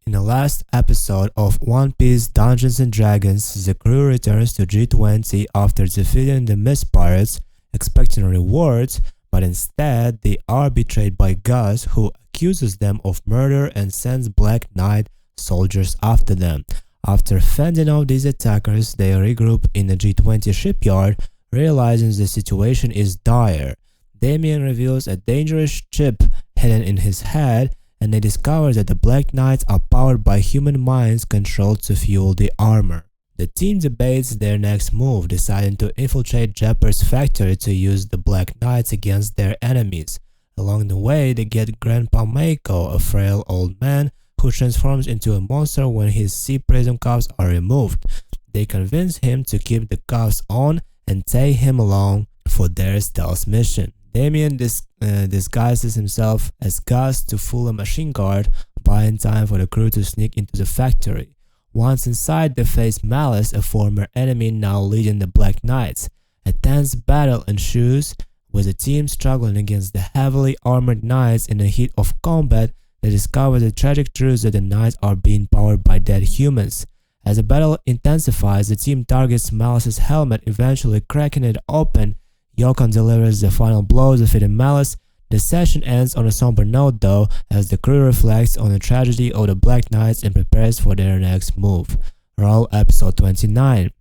In the last episode of One Piece Dungeons & Dragons, the crew returns to G20 after defeating the Mist Pirates, expecting rewards, but instead they are betrayed by Gus, who accuses them of murder and sends Black Knight soldiers after them. After fending off these attackers, they regroup in the G20 shipyard, realizing the situation is dire. Damien reveals a dangerous chip hidden in his head, and they discover that the Black Knights are powered by human minds controlled to fuel the armor. The team debates their next move, deciding to infiltrate Jepper's factory to use the Black Knights against their enemies. Along the way, they get Grandpa Mako, a frail old man who transforms into a monster when his sea prism cuffs are removed. They convince him to keep the cuffs on and take him along for their stealth mission. Damien disguises himself as Gus to fool a machine guard, buying time for the crew to sneak into the factory. Once inside, they face Malice, a former enemy now leading the Black Knights. A tense battle ensues, with the team struggling against the heavily armored Knights. In the heat of combat, they discover the tragic truth that the Knights are being powered by dead humans. As the battle intensifies, the team targets Malice's helmet, eventually cracking it open. Yokon delivers the final blow, defeating Malice. The session ends on a somber note though, as the crew reflects on the tragedy of the Black Knights and prepares for their next move. Roll episode 29.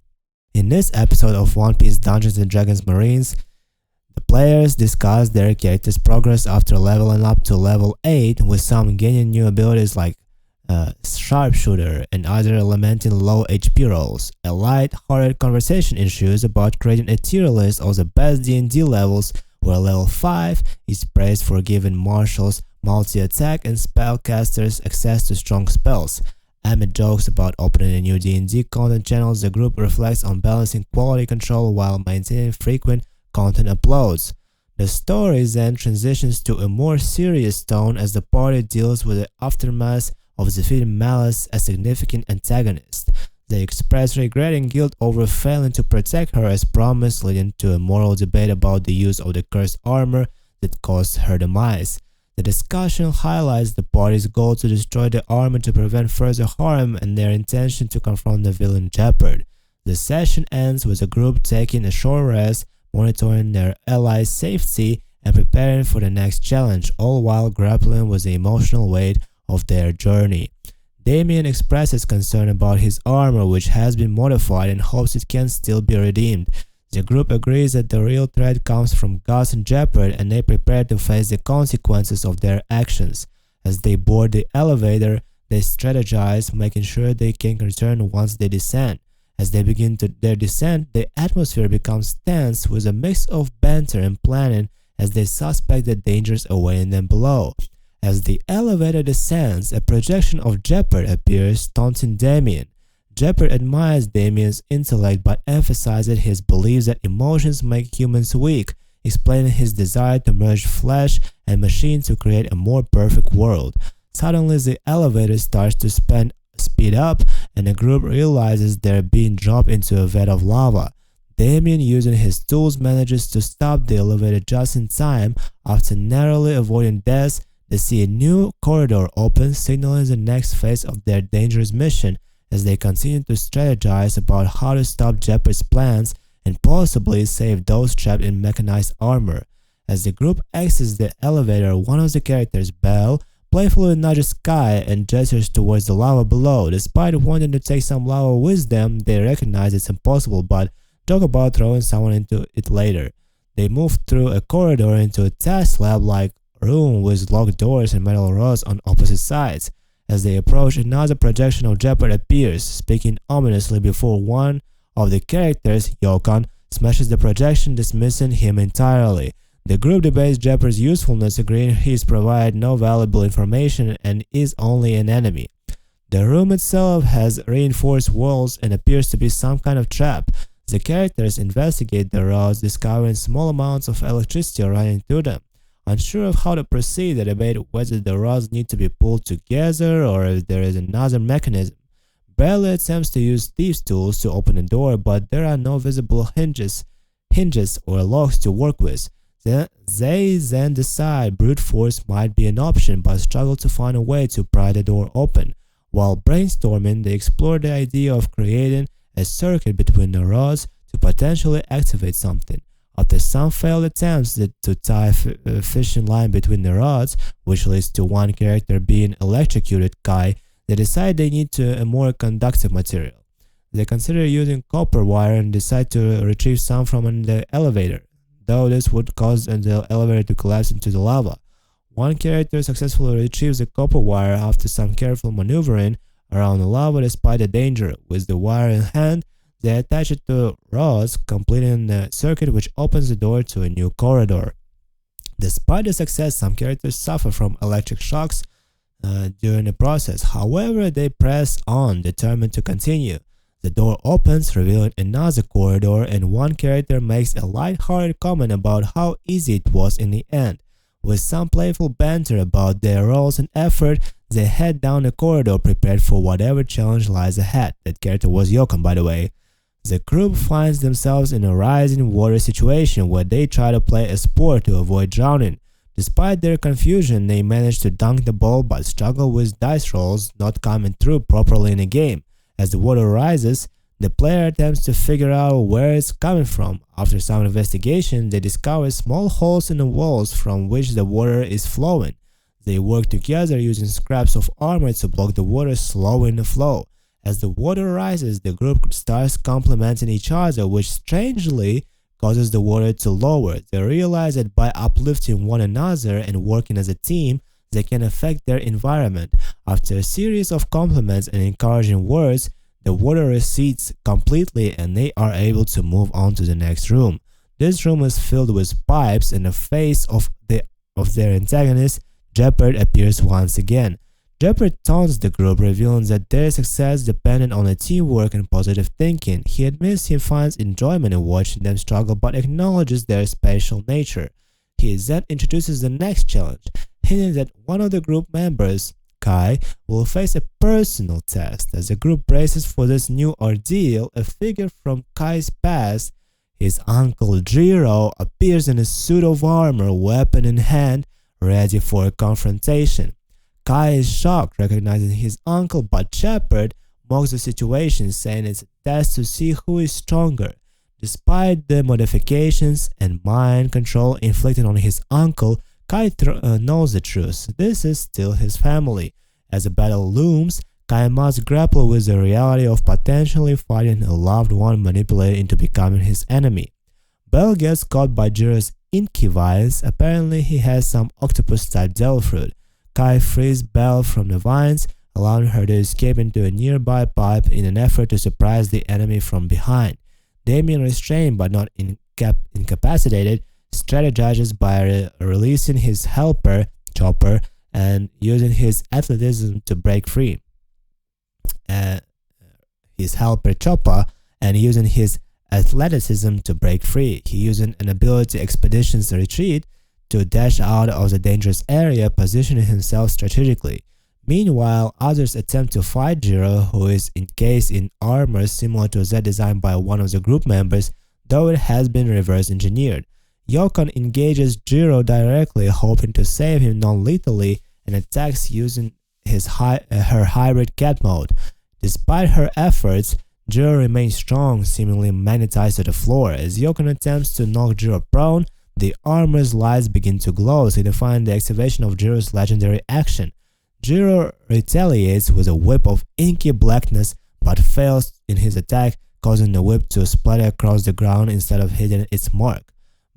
In this episode of One Piece Dungeons & Dragons Marines, the players discuss their character's progress after leveling up to level 8, with some gaining new abilities like Sharpshooter and other lamenting low HP rolls. A light-hearted conversation ensues about creating a tier list of the best D&D levels, where level 5 is praised for giving marshals, multi-attack, and spellcasters access to strong spells. Amid jokes about opening a new D&D content channels, the group reflects on balancing quality control while maintaining frequent content uploads. The story then transitions to a more serious tone as the party deals with the aftermath of defeating Malice, a significant antagonist. They express regret and guilt over failing to protect her as promised, leading to a moral debate about the use of the cursed armor that caused her demise. The discussion highlights the party's goal to destroy the armor to prevent further harm and their intention to confront the villain Jeopard. The session ends with the group taking a short rest, monitoring their allies' safety, and preparing for the next challenge, all while grappling with the emotional weight of their journey. Damien expresses concern about his armor, which has been modified, and hopes it can still be redeemed. The group agrees that the real threat comes from Gus and Jeopard, and they prepare to face the consequences of their actions. As they board the elevator, they strategize, making sure they can return once they descend. As they begin their descent, the atmosphere becomes tense with a mix of banter and planning, as they suspect the dangers awaiting them below. As the elevator descends, a projection of Jeopard appears, taunting Damien. Jeopard admires Damien's intellect but emphasizes his belief that emotions make humans weak, explaining his desire to merge flesh and machine to create a more perfect world. Suddenly, the elevator starts to speed up, and the group realizes they're being dropped into a vat of lava. Damien, using his tools, manages to stop the elevator just in time. After narrowly avoiding death, they see a new corridor open, signaling the next phase of their dangerous mission. As they continue to strategize about how to stop Jeopard's plans and possibly save those trapped in mechanized armor. As the group exits the elevator, one of the characters, Belle, playfully nudges Sky and gestures towards the lava below. Despite wanting to take some lava with them, they recognize it's impossible but joke about throwing someone into it later. They move through a corridor into a test lab-like room with locked doors and metal rods on opposite sides. As they approach, another projection of Jeopard appears, speaking ominously before one of the characters, Yokon, smashes the projection, dismissing him entirely. The group debates Jeopard's usefulness, agreeing he's provided no valuable information and is only an enemy. The room itself has reinforced walls and appears to be some kind of trap. The characters investigate the rods, discovering small amounts of electricity running through them. Unsure of how to proceed, they debate whether the rods need to be pulled together or if there is another mechanism. Bradley attempts to use thieves' tools to open the door, but there are no visible hinges or locks to work with. They then decide brute force might be an option, but struggle to find a way to pry the door open. While brainstorming, they explored the idea of creating a circuit between the rods to potentially activate something. After some failed attempts to tie a fishing line between the rods, which leads to one character being electrocuted, Kai, they decide they need a more conductive material. They consider using copper wire and decide to retrieve some from the elevator, though this would cause the elevator to collapse into the lava. One character successfully retrieves the copper wire after some careful maneuvering around the lava despite the danger. With the wire in hand, they attach it to rods, completing the circuit which opens the door to a new corridor. Despite the success, some characters suffer from electric shocks during the process. However, they press on, determined to continue. The door opens, revealing another corridor, and one character makes a light-hearted comment about how easy it was in the end. With some playful banter about their roles and effort, they head down the corridor prepared for whatever challenge lies ahead. That character was Yokon, by the way. The group finds themselves in a rising water situation where they try to play a sport to avoid drowning. Despite their confusion, they manage to dunk the ball but struggle with dice rolls not coming through properly in the game. As the water rises, the player attempts to figure out where it's coming from. After some investigation, they discover small holes in the walls from which the water is flowing. They work together using scraps of armor to block the water, slowing the flow. As the water rises, the group starts complimenting each other, which strangely causes the water to lower. They realize that by uplifting one another and working as a team, they can affect their environment. After a series of compliments and encouraging words, the water recedes completely and they are able to move on to the next room. This room is filled with pipes, and the face of their antagonist, Jeopard, appears once again. Jeopard taunts the group, revealing that their success depended on their teamwork and positive thinking. He admits he finds enjoyment in watching them struggle but acknowledges their special nature. He then introduces the next challenge, hinting that one of the group members, Kai, will face a personal test. As the group braces for this new ordeal, a figure from Kai's past, his uncle Jiro, appears in a suit of armor, weapon in hand, ready for a confrontation. Kai is shocked, recognizing his uncle, but Jeopard mocks the situation, saying it's a test to see who is stronger. Despite the modifications and mind control inflicted on his uncle, Kai knows the truth. This is still his family. As the battle looms, Kai must grapple with the reality of potentially fighting a loved one manipulated into becoming his enemy. Bell gets caught by Jiro's inky vines. Apparently, he has some octopus-type devil fruit. Kai frees Bell from the vines, allowing her to escape into a nearby pipe in an effort to surprise the enemy from behind. Damien, restrained but not incapacitated, strategizes by releasing his helper, Chopper, and using his athleticism to break free. He using an ability Expedition's Retreat to dash out of the dangerous area, positioning himself strategically. Meanwhile, others attempt to fight Jiro, who is encased in armor similar to that designed by one of the group members, though it has been reverse engineered. Yokon engages Jiro directly, hoping to save him non-lethally, and attacks using her hybrid cat mode. Despite her efforts, Jiro remains strong, seemingly magnetized to the floor. As Yokon attempts to knock Jiro prone, the armor's lights begin to glow, signifying the activation of Jiro's legendary action. Jiro retaliates with a whip of inky blackness, but fails in his attack, causing the whip to splatter across the ground instead of hitting its mark.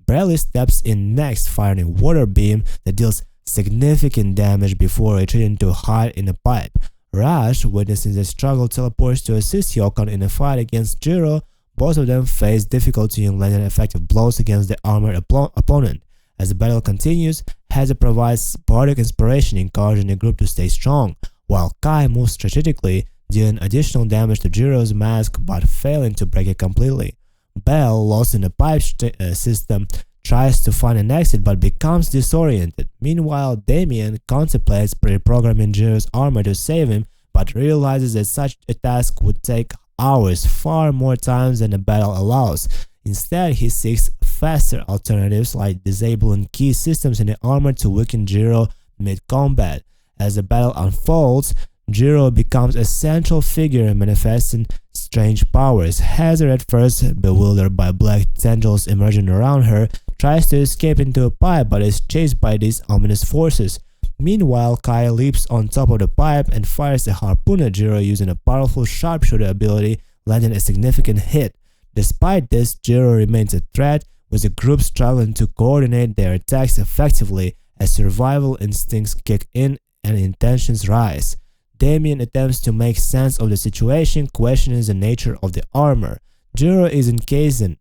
Bradley steps in next, firing a water beam that deals significant damage before retreating to hide in a pipe. Rush, witnessing the struggle, teleports to assist Yokon in a fight against Jiro. Both of them face difficulty in landing effective blows against the armored opponent. As the battle continues, Hazer provides bardic inspiration, encouraging the group to stay strong, while Kai moves strategically, dealing additional damage to Jiro's mask but failing to break it completely. Bell, lost in the pipe system, tries to find an exit but becomes disoriented. Meanwhile, Damien contemplates reprogramming Jiro's armor to save him, but realizes that such a task would take hours, far more times than the battle allows. Instead, he seeks faster alternatives like disabling key systems in the armor to weaken Jiro mid-combat. As the battle unfolds, Jiro becomes a central figure manifesting strange powers. Heather, at first bewildered by black tendrils emerging around her, tries to escape into a pipe but is chased by these ominous forces. Meanwhile, Kai leaps on top of the pipe and fires a harpoon at Jiro using a powerful sharpshooter ability, landing a significant hit. Despite this, Jiro remains a threat, with the group struggling to coordinate their attacks effectively as survival instincts kick in and intentions rise. Damien attempts to make sense of the situation, questioning the nature of the armor Jiro is encased in.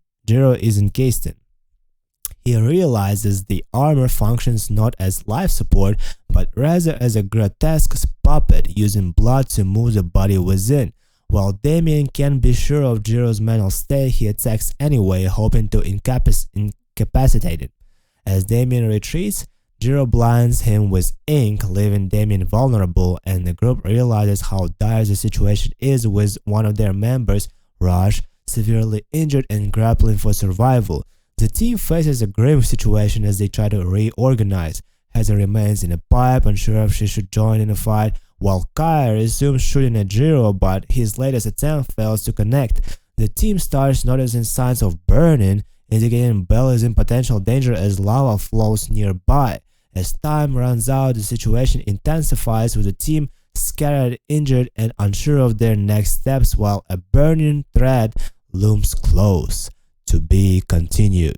He realizes the armor functions not as life support, but rather as a grotesque puppet using blood to move the body within. While Damien can't be sure of Jiro's mental state, he attacks anyway, hoping to incapacitate him. As Damien retreats, Jiro blinds him with ink, leaving Damien vulnerable, and the group realizes how dire the situation is, with one of their members, Raj, severely injured and grappling for survival. The team faces a grim situation as they try to reorganize. Heather remains in a pipe, unsure if she should join in the fight, while Kai resumes shooting at Jiro, but his latest attempt fails to connect. The team starts noticing signs of burning, indicating Bell is in potential danger as lava flows nearby. As time runs out, the situation intensifies, with the team scattered, injured, and unsure of their next steps, while a burning threat looms close. To be continued.